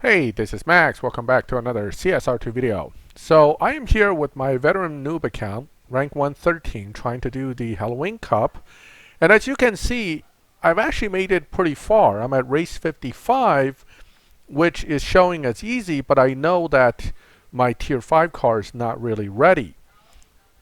Hey, this is Max. Welcome back to another CSR2 video. So I am here with my veteran noob account, rank 113, trying to do the Halloween Cup. And as you can see, I've actually made it pretty far. I'm at race 55, which is showing as easy, but I know that my tier 5 car is not really ready.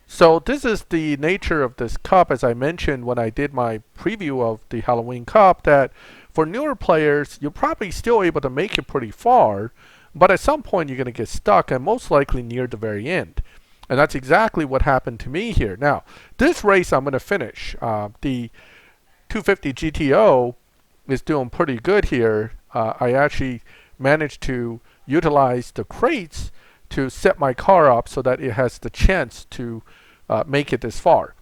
So this is the nature of this cup, as I mentioned when I did my preview of the Halloween Cup, that for newer players, you're probably still able to make it pretty far, but at some point you're going to get stuck, and most likely near the very end. And that's exactly what happened to me here. Now, this race I'm going to finish. The 250 GTO is doing pretty good here. I actually managed to utilize the crates to set my car up so that it has the chance to make it this far.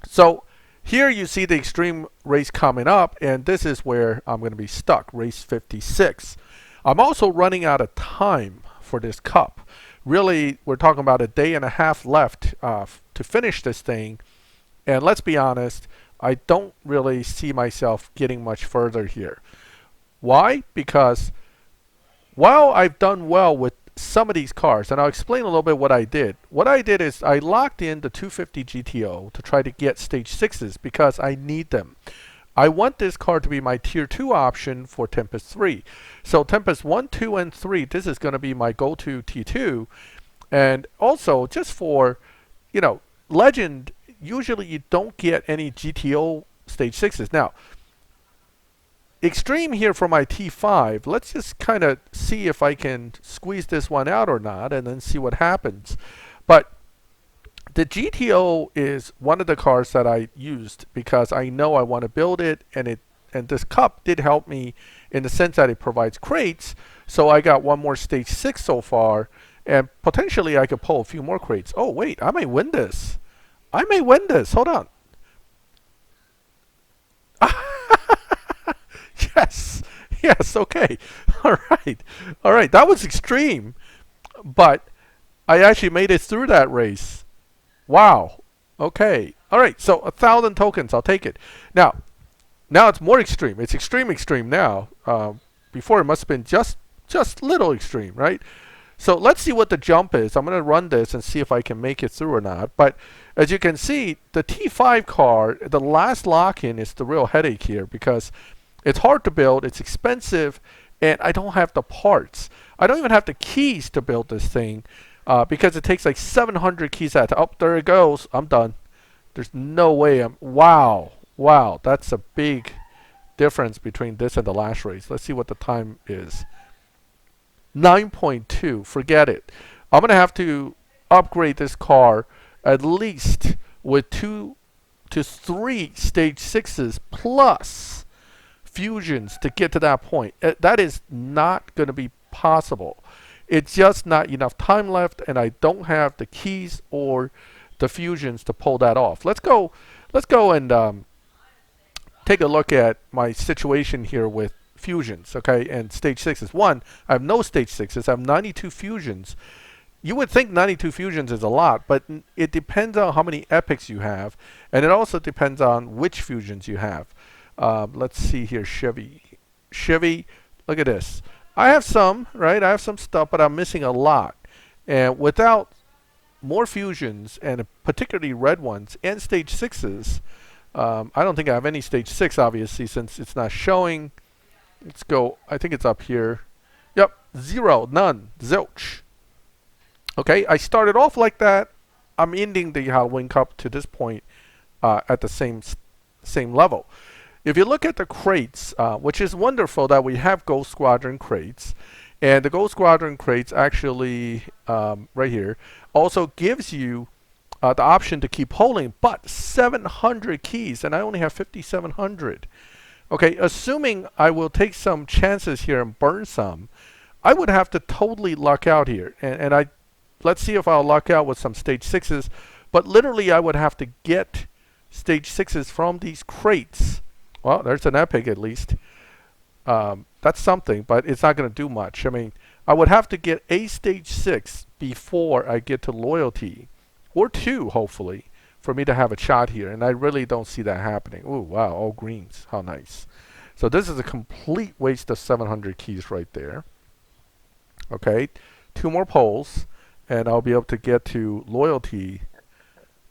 So here you see the extreme race coming up, and this is where I'm going to be stuck, race 56. I'm also running out of time for this cup. Really, we're talking about a day and a half left to finish this thing, and let's be honest, I don't really see myself getting much further here. Why? Because while I've done well with some of these cars, and I'll explain a little bit what I did. What I did is I locked in the 250 GTO to try to get stage 6s because I need them. I want this car to be my tier 2 option for Tempest 3. So Tempest 1, 2, and 3, this is going to be my go-to T2. And also, just for, Legend, usually you don't get any GTO stage 6s. Now, Extreme here for my T5. Let's just kind of see if I can squeeze this one out or not, and then see what happens. But the GTO is one of the cars that I used because I know I want to build it, and this cup did help me in the sense that it provides crates. So I got one more stage 6 so far, and potentially I could pull a few more crates. Oh wait, I may win this. I may win this. Hold on. Yes, yes, okay. All right, that was extreme, but I actually made it through that race. Wow, okay. All right, so 1,000 tokens, I'll take it. Now it's more extreme. It's extreme now. Before it must have been just little extreme, right? So let's see what the jump is. I'm going to run this and see if I can make it through or not. But as you can see, the T5 car, the last lock-in is the real headache here because it's hard to build, it's expensive, and I don't have the parts. I don't even have the keys to build this thing because it takes like 700 keys out. Oh, there it goes. I'm done. There's no way wow, that's a big difference between this and the last race. Let's see what the time is. 9.2. Forget it. I'm going to have to upgrade this car at least with 2 to 3 stage 6s plus fusions to get to that point. That is not going to be possible. It's just not enough time left, and I don't have the keys or the fusions to pull that off. Let's go and take a look at my situation here with fusions, okay, and stage 6s. One, I have no stage 6s. I have 92 fusions. You would think 92 fusions is a lot, but it depends on how many epics you have, and it also depends on which fusions you have. Let's see here, Chevy, look at this. I have some, right? I have some stuff, but I'm missing a lot. And without more fusions, and particularly red ones, and stage 6s, I don't think I have any stage 6, obviously, since it's not showing. Let's go. I think it's up here. Yep, 0, none, zilch. Okay, I started off like that. I'm ending the Halloween Cup to this point at the same level. If you look at the crates, which is wonderful that we have Ghost Squadron crates, and the Ghost Squadron crates actually, right here, also gives you the option to keep holding, but 700 keys, and I only have 5,700. Okay, assuming I will take some chances here and burn some, I would have to totally luck out here. And let's see if I'll luck out with some stage 6s, but literally I would have to get stage 6s from these crates. Well, there's an epic at least. That's something, but it's not going to do much. I mean, I would have to get a stage 6 before I get to loyalty, or 2, hopefully, for me to have a shot here, and I really don't see that happening. Ooh, wow, all greens. How nice. So this is a complete waste of 700 keys right there. Okay, 2 more polls, and I'll be able to get to loyalty.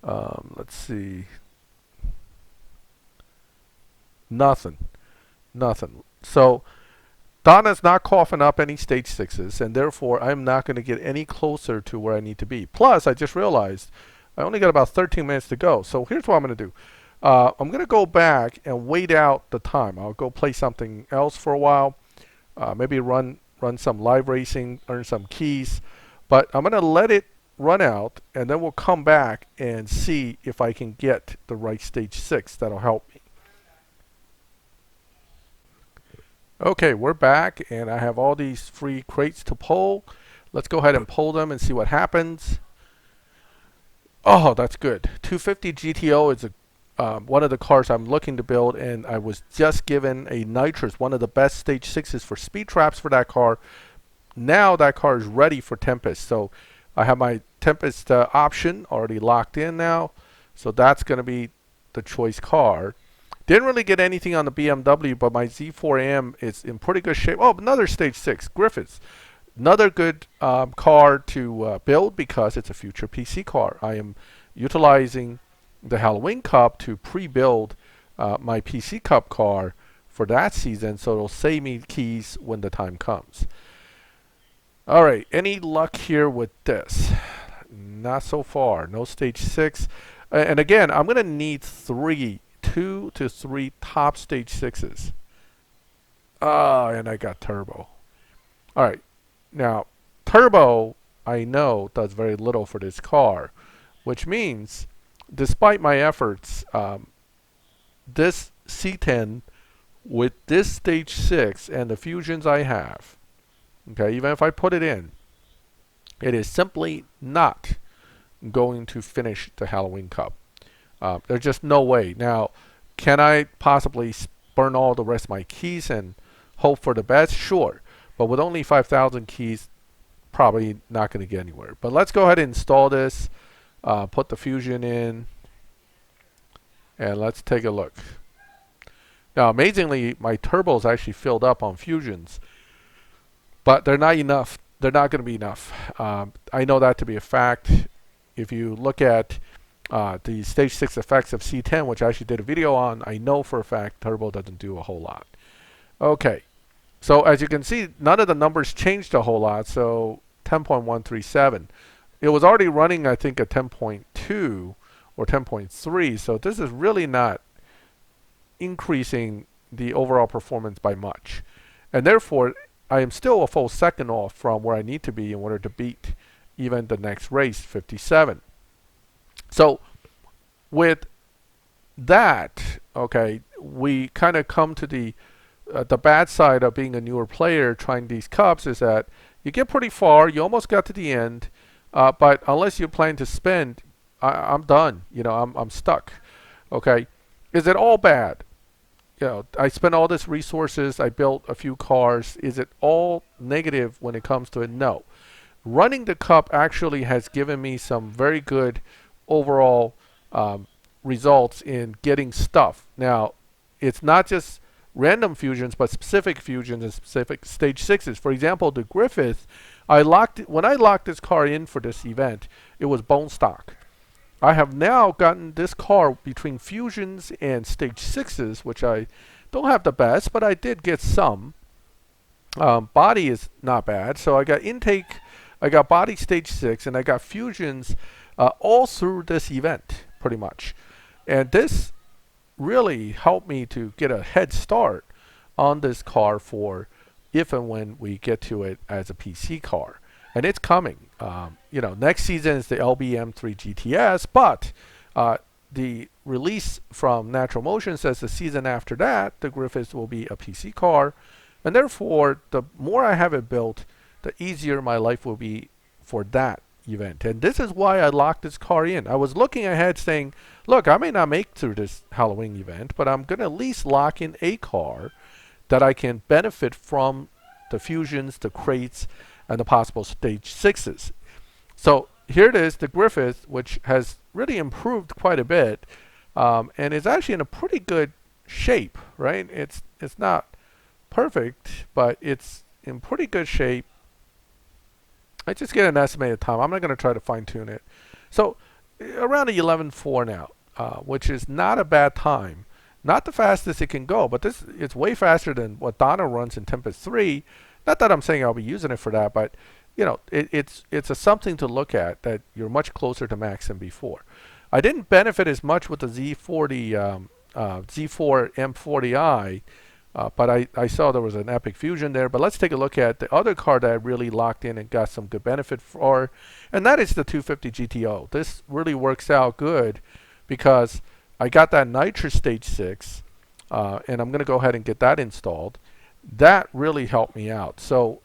Let's see. Nothing. Nothing. So Donna's not coughing up any stage 6s, and therefore I'm not going to get any closer to where I need to be. Plus, I just realized I only got about 13 minutes to go. So here's what I'm going to do. I'm going to go back and wait out the time. I'll go play something else for a while. Maybe run some live racing, earn some keys. But I'm going to let it run out, and then we'll come back and see if I can get the right stage 6. That'll help me. Okay, we're back, and I have all these free crates to pull. Let's go ahead and pull them and see what happens. Oh, that's good. 250 GTO is one of the cars I'm looking to build, and I was just given a nitrous, one of the best stage 6s for speed traps for that car. Now that car is ready for Tempest, so I have my Tempest option already locked in now, so that's going to be the choice car. Didn't really get anything on the BMW, but my Z4M is in pretty good shape. Oh, another stage 6, Griffiths. Another good car to build because it's a future PC car. I am utilizing the Halloween Cup to pre-build my PC Cup car for that season, so it'll save me keys when the time comes. All right, any luck here with this? Not so far. No stage 6. And again, I'm going to need 2 to 3 top stage 6s. Oh, and I got turbo. All right. Now, turbo, I know, does very little for this car, which means, despite my efforts, this C10 with this stage 6 and the fusions I have, okay, even if I put it in, it is simply not going to finish the Halloween Cup. There's just no way. Now, can I possibly burn all the rest of my keys and hope for the best? Sure. But with only 5,000 keys, probably not going to get anywhere. But let's go ahead and install this, put the fusion in, and let's take a look. Now, amazingly, my turbos actually filled up on fusions, but they're not enough. They're not going to be enough. I know that to be a fact. If you look at the stage 6 effects of C10, which I actually did a video on, I know for a fact turbo doesn't do a whole lot. Okay, so as you can see, none of the numbers changed a whole lot. So 10.137. It was already running, I think, at 10.2 or 10.3. So this is really not increasing the overall performance by much. And therefore, I am still a full second off from where I need to be in order to beat even the next race, 57. So with that, okay, we kind of come to the bad side of being a newer player trying these cups is that you get pretty far, you almost got to the end, but unless you plan to spend, I'm done. You know, I'm stuck. Okay, is it all bad? You know, I spent all this resources, I built a few cars. Is it all negative when it comes to it? No. Running the cup actually has given me some very good overall results in getting stuff. Now, it's not just random fusions, but specific fusions and specific stage 6s. For example, the Griffith, when I locked this car in for this event, it was bone stock. I have now gotten this car between fusions and stage 6s, which I don't have the best, but I did get some. Body is not bad, so I got intake, I got body stage 6, and I got fusions all through this event, pretty much. And this really helped me to get a head start on this car for if and when we get to it as a PC car. And it's coming. You know, next season is the LBM3 GTS, but the release from Natural Motion says the season after that, the Griffiths will be a PC car. And therefore, the more I have it built, the easier my life will be for that event. And this is why I locked this car in. I was looking ahead saying, look, I may not make through this Halloween event, but I'm going to at least lock in a car that I can benefit from the fusions, the crates, and the possible stage 6s. So here it is, the Griffith, which has really improved quite a bit, and is actually in a pretty good shape, right? It's not perfect, but it's in pretty good shape. I just get an estimated time. I'm not going to try to fine tune it. So around the 11:04 now, which is not a bad time. Not the fastest it can go, but this it's way faster than what Donna runs in Tempest 3. Not that I'm saying I'll be using it for that, but you know, it's a something to look at that you're much closer to max than before. I didn't benefit as much with the Z40 Z4 M40i, but I saw there was an epic fusion there. But let's take a look at the other card that I really locked in and got some good benefit for, and that is the 250 GTO. This really works out good because I got that Nitro Stage 6, and I'm going to go ahead and get that installed. That really helped me out. So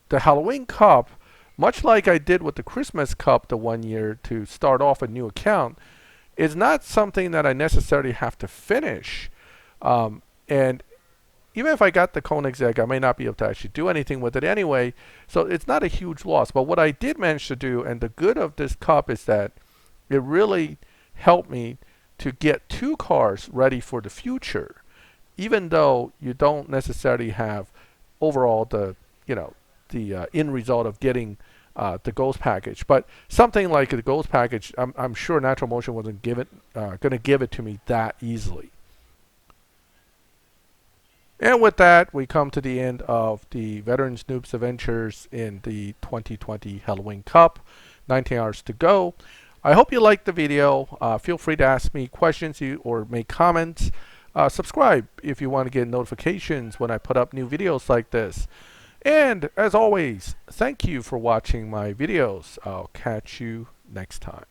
the Halloween Cup, much like I did with the Christmas Cup the one year to start off a new account, is not something that I necessarily have to finish. And even if I got the Koenigsegg, I may not be able to actually do anything with it anyway. So it's not a huge loss. But what I did manage to do, and the good of this cup is that it really helped me to get 2 cars ready for the future, even though you don't necessarily have overall the end result of getting the Ghost package. But something like the Ghost package, I'm sure Natural Motion wasn't going to give it to me that easily. And with that, we come to the end of the Veterans Noobs Adventures in the 2020 Halloween Cup. 19 hours to go. I hope you liked the video. Feel free to ask me questions or make comments. Subscribe if you want to get notifications when I put up new videos like this. And as always, thank you for watching my videos. I'll catch you next time.